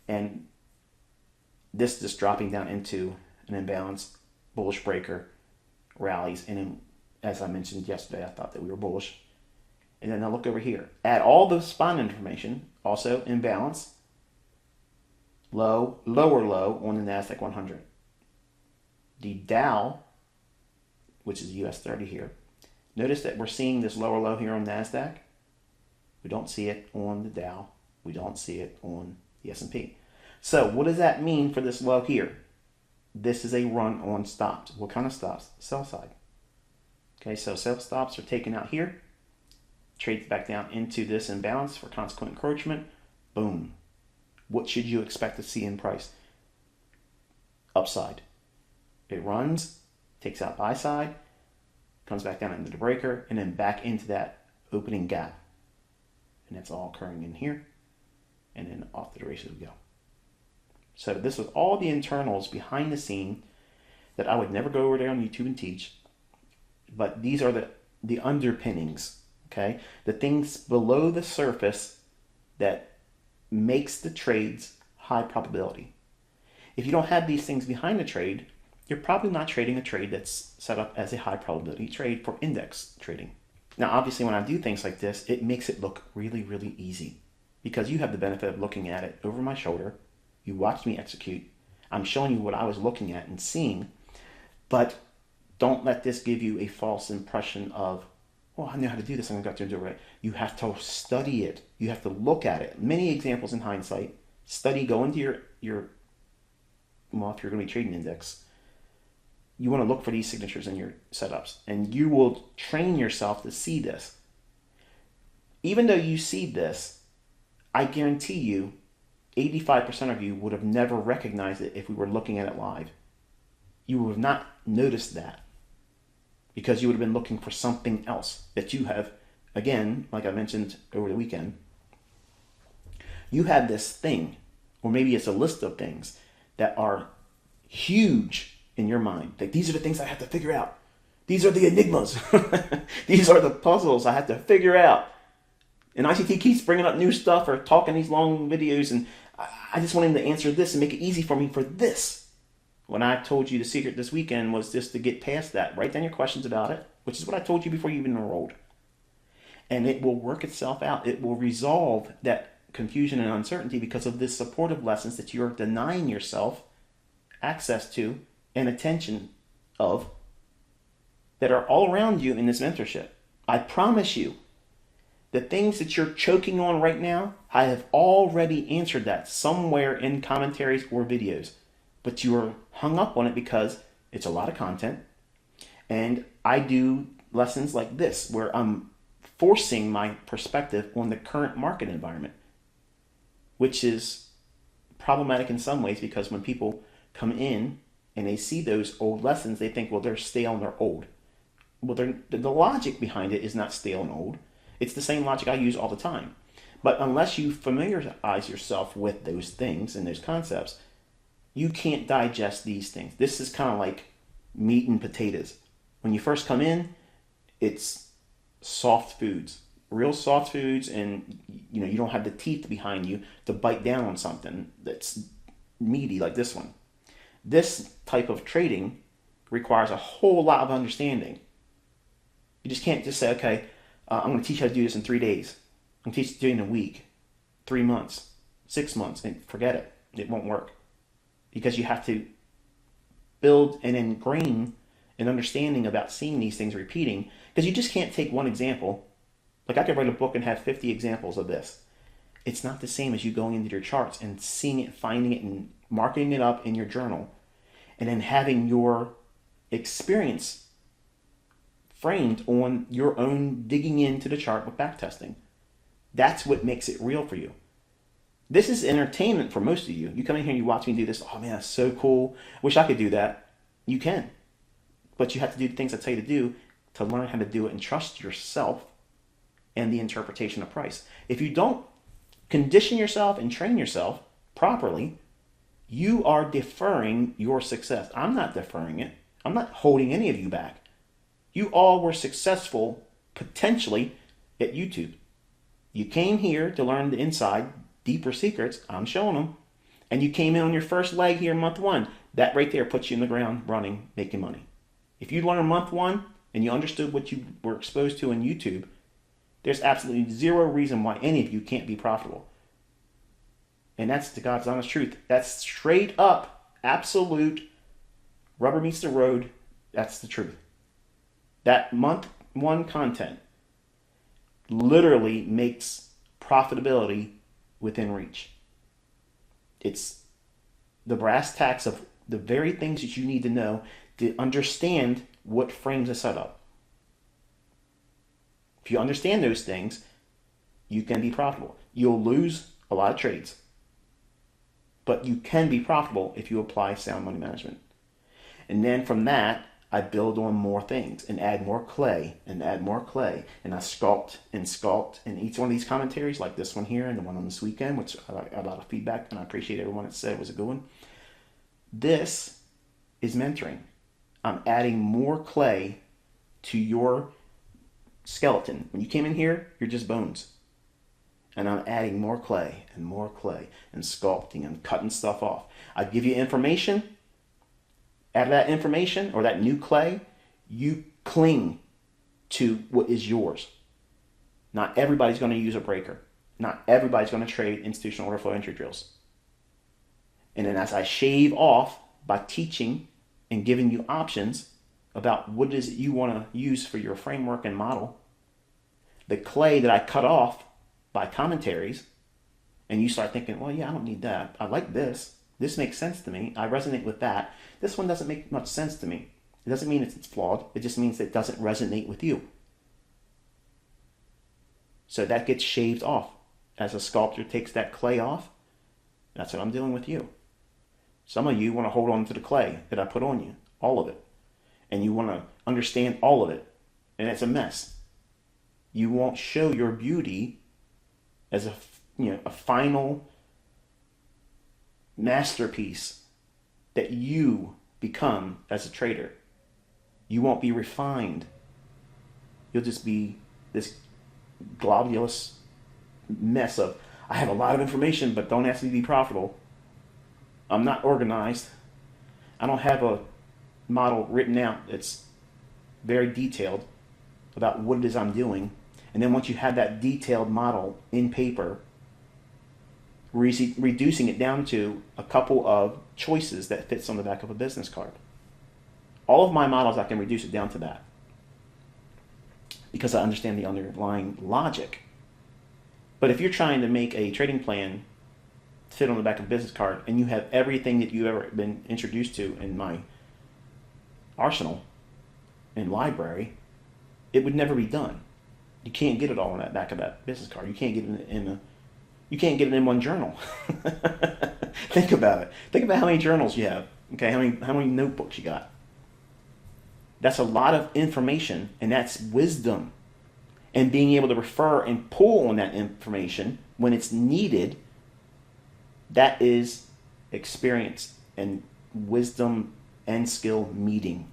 and this just dropping down into an imbalanced bullish breaker, rallies, and then, as I mentioned yesterday, I thought that we were bullish. And then I look over here. Add all the bond information, also imbalance, low, lower low on the NASDAQ 100. The Dow, which is US 30 here, notice that we're seeing this lower low here on NASDAQ. We don't see it on the Dow. We don't see it on the S&P. So what does that mean for this low here? This is a run on stops. What kind of stops? Sell side. Okay, so sell stops are taken out here. Trades back down into this imbalance for consequent encroachment. Boom. What should you expect to see in price? Upside. It runs, takes out buy side, comes back down into the breaker, and then back into that opening gap. And that's all occurring in here. And then off to the races we go. So this was all the internals behind the scene that I would never go over there on YouTube and teach. But these are the underpinnings, okay? The things below the surface that makes the trades high probability. If you don't have these things behind the trade, you're probably not trading a trade that's set up as a high probability trade for index trading. Now, obviously, when I do things like this, it makes it look really, really easy because you have the benefit of looking at it over my shoulder. You watched me execute. I'm showing you what I was looking at and seeing, but don't let this give you a false impression of, well, I know how to do this, I'm going to do it right. You have to study it. You have to look at it. Many examples in hindsight. Study, go into your well, if you're going to be trading index, you want to look for these signatures in your setups, and you will train yourself to see this. Even though you see this, I guarantee you 85% of you would have never recognized it if we were looking at it live. You would have not noticed that because you would have been looking for something else that you have, again, like I mentioned over the weekend, you have this thing, or maybe it's a list of things that are huge in your mind. Like, these are the things I have to figure out. These are the enigmas. These are the puzzles I have to figure out. And ICT keeps bringing up new stuff or talking these long videos, and I just want him to answer this and make it easy for me for this. When I told you the secret this weekend was just to get past that. Write down your questions about it, which is what I told you before you even enrolled. And it will work itself out. It will resolve that confusion and uncertainty because of the supportive lessons that you're denying yourself access to and attention of that are all around you in this mentorship. I promise you, the things that you're choking on right now, I have already answered that somewhere in commentaries or videos. But you are hung up on it because it's a lot of content. And I do lessons like this where I'm forcing my perspective on the current market environment, which is problematic in some ways because when people come in and they see those old lessons, they think, well, they're stale and they're old. Well, the logic behind it is not stale and old. It's the same logic I use all the time. But unless you familiarize yourself with those things and those concepts, you can't digest these things. This is kind of like meat and potatoes. When you first come in, it's soft foods, real soft foods, and you don't have the teeth behind you to bite down on something that's meaty like this one. This type of trading requires a whole lot of understanding. You just can't just say, okay, I'm going to teach you how to do this in 3 days. I'm going to teach you in a week, 3 months, 6 months, and forget it. It won't work. Because you have to build and ingrain an understanding about seeing these things repeating. Because you just can't take one example. Like, I could write a book and have 50 examples of this. It's not the same as you going into your charts and seeing it, finding it, and marking it up in your journal. And then having your experience framed on your own digging into the chart with backtesting. That's what makes it real for you. This is entertainment for most of you. You come in here and you watch me do this. Oh man, that's so cool. Wish I could do that. You can. But you have to do the things I tell you to do to learn how to do it and trust yourself and the interpretation of price. If you don't condition yourself and train yourself properly, you are deferring your success. I'm not deferring it. I'm not holding any of you back. You all were successful, potentially, at YouTube. You came here to learn the inside, deeper secrets. I'm showing them. And you came in on your first leg here in month 1. That right there puts you in the ground running, making money. If you learn month 1 and you understood what you were exposed to on YouTube, there's absolutely zero reason why any of you can't be profitable. And that's the God's honest truth. That's straight up, absolute, rubber meets the road. That's the truth. That month one content literally makes profitability within reach. It's the brass tacks of the very things that you need to know to understand what frames a setup. If you understand those things, you can be profitable. You'll lose a lot of trades, but you can be profitable if you apply sound money management. And then from that, I build on more things and add more clay and add more clay. And I sculpt in each one of these commentaries, like this one here and the one on this weekend, which I got a lot of feedback, and I appreciate everyone that said it was a good one. This is mentoring. I'm adding more clay to your skeleton. When you came in here, you're just bones. And I'm adding more clay and sculpting and cutting stuff off. I give you information. Out of that information or that new clay, you cling to what is yours. Not everybody's going to use a breaker. Not everybody's going to trade institutional order flow entry drills. And then as I shave off by teaching and giving you options about what it is that you want to use for your framework and model, the clay that I cut off by commentaries, and you start thinking, well, yeah, I don't need that. I like this. This makes sense to me. I resonate with that. This one doesn't make much sense to me. It doesn't mean it's flawed. It just means it doesn't resonate with you. So that gets shaved off. As a sculptor takes that clay off, that's what I'm doing with you. Some of you want to hold on to the clay that I put on you, all of it. And you want to understand all of it. And it's a mess. You won't show your beauty as a final masterpiece that you become as a trader. You won't be refined. You'll just be this globulous mess of, I have a lot of information, but don't ask me to be profitable. I'm not organized. I don't have a model written out that's very detailed about what it is I'm doing. And then once you have that detailed model in paper, reducing it down to a couple of choices that fits on the back of a business card. All of my models, I can reduce it down to that because I understand the underlying logic. But if you're trying to make a trading plan fit on the back of a business card and you have everything that you've ever been introduced to in my arsenal and library, it would never be done. You can't get it all on that back of that business card. You can't get it in one journal. Think about it. Think about how many journals you have. Okay, how many notebooks you got. That's a lot of information, and that's wisdom. And being able to refer and pull on that information when it's needed, that is experience and wisdom and skill meeting.